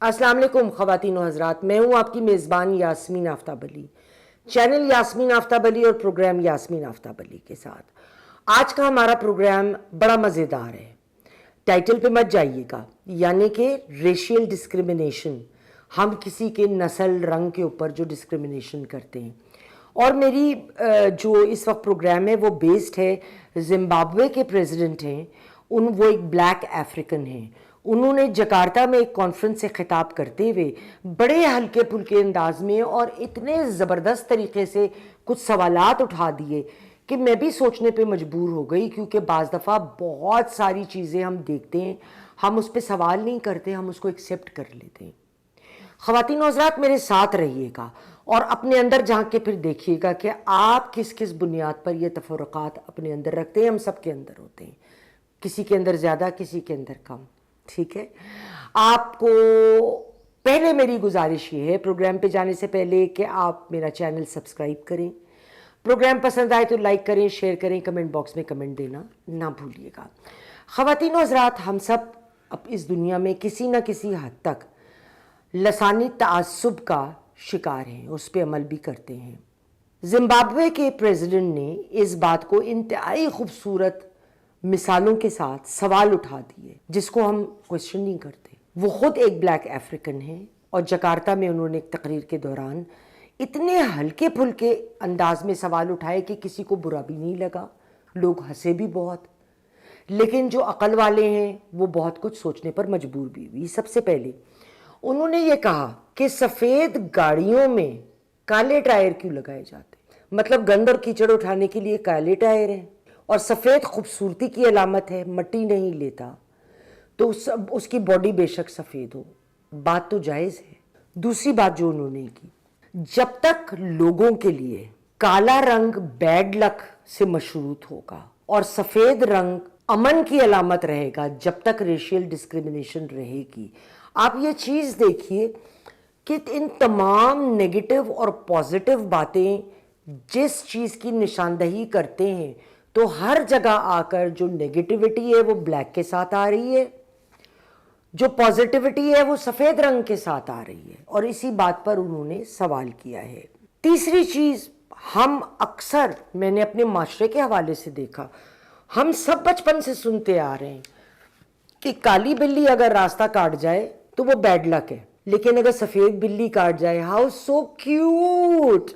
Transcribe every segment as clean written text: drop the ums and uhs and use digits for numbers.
अस्सलाम वालेकुम ख़वातीन व हज़रात, मैं हूँ आपकी मेज़बान यास्मीन आफ्ताब अली, चैनल यास्मीन आफ्ताब अली और प्रोग्राम यास्मीन आफ्ताब अली के साथ। आज का हमारा प्रोग्राम बड़ा मज़ेदार है। टाइटल पे मत जाइएगा, यानी कि रेशियल डिस्क्रिमिनेशन, हम किसी के नस्ल रंग के ऊपर जो डिस्क्रिमिनेशन करते हैं। और मेरी जो इस वक्त प्रोग्राम है वो बेस्ड है, जिम्बाब्वे के प्रेसिडेंट हैं वो एक ब्लैक अफ्रीकन हैं। उन्होंने जकार्ता में एक कॉन्फ्रेंस से खिताब करते हुए बड़े हल्के फुल्के अंदाज में और इतने ज़बरदस्त तरीके से कुछ सवालात उठा दिए कि मैं भी सोचने पे मजबूर हो गई, क्योंकि बाज़ दफ़ा बहुत सारी चीज़ें हम देखते हैं, हम उस पर सवाल नहीं करते, हम उसको एक्सेप्ट कर लेते हैं। ख़वातीन हज़रात, मेरे साथ रहिएगा और अपने अंदर झांक के फिर देखिएगा कि आप किस किस बुनियाद पर ये तफर्रुक़ात अपने अंदर रखते हैं। हम सब के अंदर होते हैं, किसी के अंदर ज़्यादा, किसी के अंदर कम। ठीक है, आपको पहले मेरी गुजारिश ये है प्रोग्राम पे जाने से पहले कि आप मेरा चैनल सब्सक्राइब करें, प्रोग्राम पसंद आए तो लाइक करें, शेयर करें, कमेंट बॉक्स में कमेंट देना ना भूलिएगा। ख़वातीन हज़रात, हम सब अब इस दुनिया में किसी न किसी हद तक लसानी तआस्सुब का शिकार हैं, उस पर अमल भी करते हैं। जिम्बाब्वे के प्रेसिडेंट ने इस बात को इंतहाई खूबसूरत मिसालों के साथ सवाल उठा दिए जिसको हम क्वेश्चन नहीं करते। वो खुद एक ब्लैक अफ्रीकन है और जकार्ता में उन्होंने एक तकरीर के दौरान इतने हल्के फुल्के अंदाज में सवाल उठाए कि किसी को बुरा भी नहीं लगा, लोग हंसे भी बहुत, लेकिन जो अक्ल वाले हैं वो बहुत कुछ सोचने पर मजबूर भी हुई। सबसे पहले उन्होंने ये कहा कि सफ़ेद गाड़ियों में काले टायर क्यों लगाए जाते, मतलब गंद और कीचड़ उठाने के लिए काले टायर हैं, और सफ़ेद खूबसूरती की अलामत है, मट्टी नहीं लेता, तो उसकी बॉडी बेशक सफ़ेद हो, बात तो जायज़ है। दूसरी बात जो उन्होंने की, जब तक लोगों के लिए काला रंग बैड लक से मशरूत होगा और सफ़ेद रंग अमन की अलामत रहेगा, जब तक रेशियल डिस्क्रिमिनेशन रहेगी। आप ये चीज़ देखिए कि इन तमाम नेगेटिव और पॉजिटिव बातें जिस चीज़ की निशानदही करते हैं, तो हर जगह आकर जो नेगेटिविटी है वो ब्लैक के साथ आ रही है, जो पॉजिटिविटी है वो सफ़ेद रंग के साथ आ रही है, और इसी बात पर उन्होंने सवाल किया है। तीसरी चीज़, हम अक्सर, मैंने अपने माशरे के हवाले से देखा, हम सब बचपन से सुनते आ रहे हैं कि काली बिल्ली अगर रास्ता काट जाए तो वो बैड लक है, लेकिन अगर सफ़ेद बिल्ली काट जाए, हाउ सो क्यूट,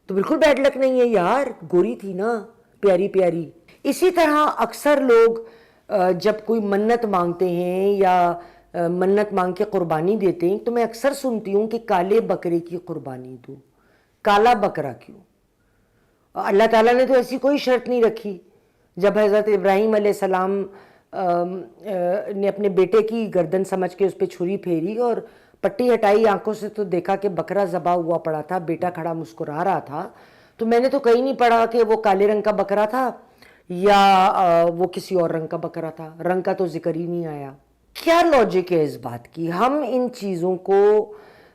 तो बिल्कुल बैड लक नहीं है यार, गोरी थी ना, प्यारी प्यारी। इसी तरह अक्सर लोग जब कोई मन्नत मांगते हैं या मन्नत मांग के कुर्बानी देते हैं, तो मैं अक्सर सुनती हूँ कि काले बकरे की कुर्बानी दो। काला बकरा क्यों? अल्लाह ताला ने तो ऐसी कोई शर्त नहीं रखी। जब हज़रत इब्राहीम अलैहिस्सलाम ने अपने बेटे की गर्दन समझ के उस पर छुरी फेरी और पट्टी हटाई आंखों से, तो देखा कि बकरा ज़बा हुआ पड़ा था, बेटा खड़ा मुस्कुरा रहा था, तो मैंने तो कहीं नहीं पढ़ा कि वो काले रंग का बकरा था या वो किसी और रंग का बकरा था, रंग का तो जिक्र ही नहीं आया। क्या लॉजिक है इस बात की? हम इन चीज़ों को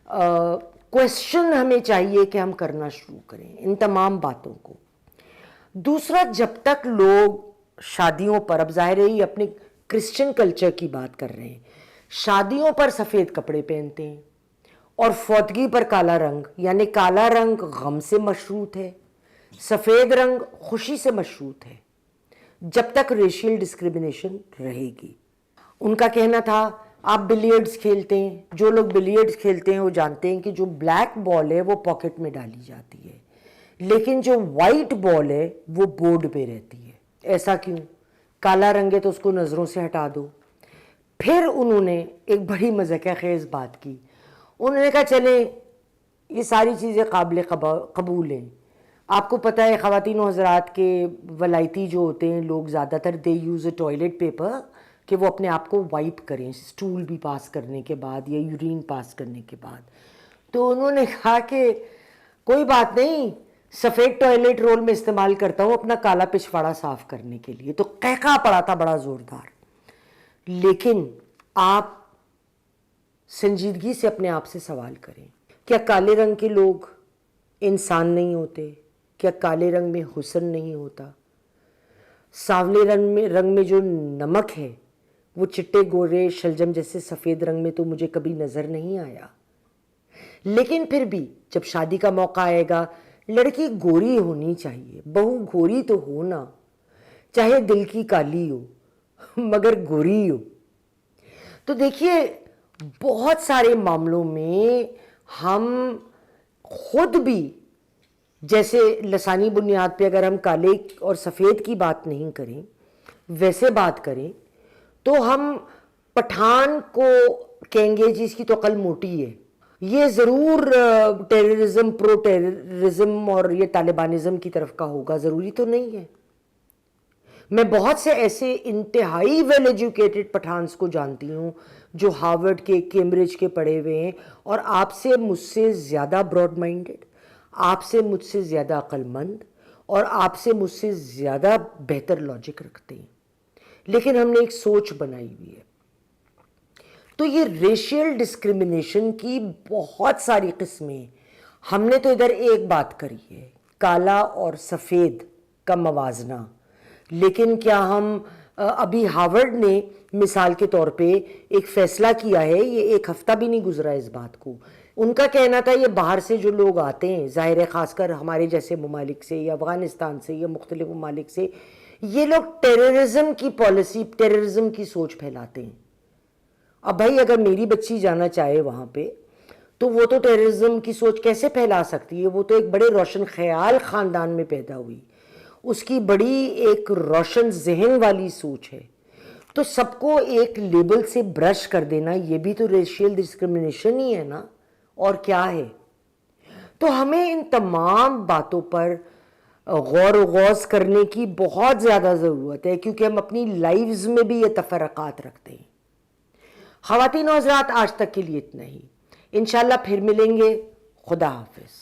क्वेश्चन हमें चाहिए कि हम करना शुरू करें इन तमाम बातों को। दूसरा, जब तक लोग शादियों पर, अब ज़ाहिर है अपने क्रिश्चियन कल्चर की बात कर रहे हैं, शादियों पर सफ़ेद कपड़े पहनते हैं और फौतगी पर काला रंग, यानी काला रंग गम से मशरूत है, सफ़ेद रंग खुशी से मशरूत है, जब तक रेशियल डिस्क्रिमिनेशन रहेगी। उनका कहना था, आप बिलियर्ड्स खेलते हैं, जो लोग बिलियर्ड्स खेलते हैं वो जानते हैं कि जो ब्लैक बॉल है वो पॉकेट में डाली जाती है, लेकिन जो वाइट बॉल है वो बोर्ड पे रहती है। ऐसा क्यों? काला रंग है तो उसको नज़रों से हटा दो। फिर उन्होंने एक बड़ी मज़ाक़खेज़ बात की, उन्होंने कहा चले ये सारी चीज़ें काबिल कबूल हैं। आपको पता है ख़वातीन हज़रात के वलायती जो होते हैं लोग, ज़्यादातर दे यूज़ अ टॉयलेट पेपर कि वो अपने आप को वाइप करें स्टूल भी पास करने के बाद या यूरिन पास करने के बाद। तो उन्होंने कहा कि कोई बात नहीं, सफ़ेद टॉयलेट रोल में इस्तेमाल करता हूँ अपना काला पिछवाड़ा साफ़ करने के लिए। तो कहका पड़ा था बड़ा ज़ोरदार। लेकिन आप संजीदगी से अपने आप से सवाल करें, क्या काले रंग के लोग इंसान नहीं होते? क्या काले रंग में हुस्न नहीं होता? सांवले रंग में जो नमक है وہ چٹے گورے شلجم جیسے سفید رنگ میں تو مجھے کبھی نظر نہیں آیا، لیکن پھر بھی جب شادی کا موقع آئے گا لڑکی گوری ہونی چاہیے، بہو گوری تو ہو نا، چاہے دل کی کالی ہو مگر گوری ہو۔ تو دیکھیے بہت سارے معاملوں میں ہم خود بھی، جیسے لسانی بنیاد پہ اگر ہم کالے اور سفید کی بات نہیں کریں، ویسے بات کریں تو ہم پٹھان کو کہیں گے جی اس کی تو عقل موٹی ہے، یہ ضرور ٹیررزم، پرو ٹیررزم اور یہ طالبانزم کی طرف کا ہوگا، ضروری تو نہیں ہے۔ میں بہت سے ایسے انتہائی ویل ایجوکیٹڈ پٹھانس کو جانتی ہوں جو ہارورڈ کے، کیمبرج کے پڑھے ہوئے ہیں اور آپ سے مجھ سے زیادہ براڈ مائنڈڈ، آپ سے مجھ سے زیادہ عقل مند اور آپ سے مجھ سے زیادہ بہتر لاجک رکھتے ہیں، لیکن ہم نے ایک سوچ بنائی ہوئی ہے۔ تو یہ ریشیل ڈسکرمنیشن کی بہت ساری قسمیں، ہم نے تو ادھر ایک بات کری ہے، کالا اور سفید کا موازنہ، لیکن کیا ہم ابھی ہارورڈ نے مثال کے طور پہ ایک فیصلہ کیا ہے، یہ ایک ہفتہ بھی نہیں گزرا اس بات کو، ان کا کہنا تھا یہ باہر سے جو لوگ آتے ہیں، ظاہر ہے خاص کر ہمارے جیسے ممالک سے یا افغانستان سے یا مختلف ممالک سے، یہ لوگ ٹیررزم کی پالیسی، ٹیررزم کی سوچ پھیلاتے ہیں۔ اب بھائی اگر میری بچی جانا چاہے وہاں پہ تو وہ تو ٹیررزم کی سوچ کیسے پھیلا سکتی ہے؟ وہ تو ایک بڑے روشن خیال خاندان میں پیدا ہوئی، اس کی بڑی ایک روشن ذہن والی سوچ ہے، تو سب کو ایک لیبل سے برش کر دینا یہ بھی تو ریشیل ڈسکرمنیشن ہی ہے نا، اور کیا ہے؟ تو ہمیں ان تمام باتوں پر غور و خوض کرنے کی بہت زیادہ ضرورت ہے، کیونکہ ہم اپنی لائیوز میں بھی یہ تفرقات رکھتے ہیں۔ خواتین و حضرات آج تک کے لیے اتنا ہی، انشاءاللہ پھر ملیں گے، خدا حافظ۔